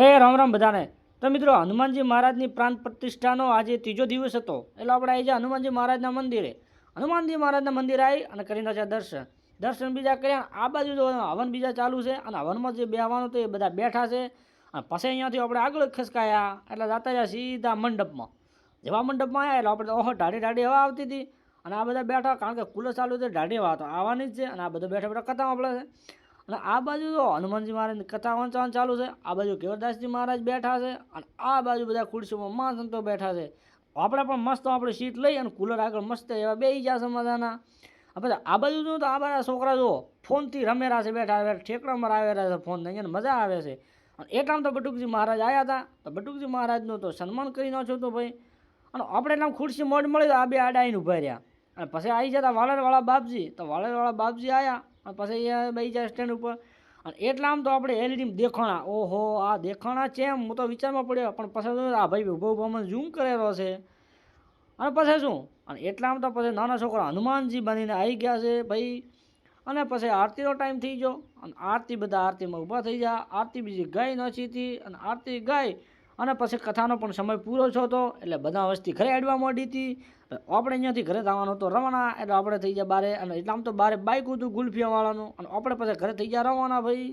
રામ રામ બધાને। તો મિત્રો હનુમાનજી મહારાજની પ્રાણ પ્રતિષ્ઠાનો આજે ત્રીજો દિવસ હતો, એટલે આપણે આવી જાય હનુમાનજી મહારાજના મંદિરે। હનુમાનજી મહારાજના મંદિરે આવી અને કરીને છે દર્શન બીજા કર્યા। આ બાજુ તો હવન બીજા ચાલુ છે અને હવનમાં જે બેહવાનું તો એ બધા બેઠા છે। અને પછી અહીંયાથી આપણે આગળ ખસકાયા એટલે જતા રહ્યા સીધા મંડપમાં। જેવા મંડપમાં આવ્યા એટલે આપણે ઓહો ઢાળી ઢાળી હવા આવતી હતી અને આ બધા બેઠા, કારણ કે કુલર ચાલુ છે, ઢાળી હવા તો આવવાની જ છે। અને આ બધા બેઠા બેઠા કથામાં પડે છે અને આ બાજુ તો હનુમાનજી મહારાજની કથા વાંચવાનું ચાલુ છે। આ બાજુ કેવરદાસજી મહારાજ બેઠા છે અને આ બાજુ બધા ખુરશીમાં મહાસંતો બેઠા છે। આપણે પણ મસ્ત આપણે સીટ લઈ અને કુલર આગળ મસ્ત એવા બેસી ગયા છે મજાના। પછી આ બાજુ જો તો આ બધા છોકરા જો ફોનથી રમેરા છે, બેઠા બેઠા ઠેકડામાં આવેલા છે ફોન, અહીંયા મજા આવે છે। અને એટલામાં તો બટુકજી મહારાજ આવ્યા હતા, તો બટુકજી મહારાજનું તો સન્માન કરી નાખ્યો તો ભાઈ। અને આપણે એટલામાં ખુરશી મોડ મળી તો આ બે આડા આવીને ઉભા રહ્યા। અને પછી આવી જતા વાળરવાળા બાપજી, તો વાળરવાળા બાપજી આવ્યા અને પછી અહીંયા બેસી જાય સ્ટેન્ડ ઉપર। અને એટલા આમ તો આપણે એલઈડી દેખાણા, ઓહો આ દેખાણા છે એમ હું તો વિચારમાં પડ્યો, પણ પછી આ ભાઈ ઉભો ઉભો મને ઝૂમ કરેલો છે। અને પછી શું, અને એટલામાં તો પછી નાના છોકરા હનુમાનજી બનીને આવી ગયા છે ભાઈ। અને પછી આરતીનો ટાઈમ થઈ ગયો અને આરતી બધા આરતીમાં ઊભા થઈ ગયા। આરતી બીજી ગાઈ નથી હતી અને આરતી ગાઈ અને પછી કથાનો પણ સમય પૂરો થયો હતો, એટલે બધા વસ્તી ઘરે અડવા માંડી હતી। આપણે અહીંયાથી ઘરે જવાનું તો રવાના, એટલે આપણે થઈ ગયા બારે। અને એટલામાં તો બારે બાઇક હતું ગુલ્ફિયાવાળાનું, અને આપણે પછી ઘરે થઈ ગયા રવાના ભાઈ।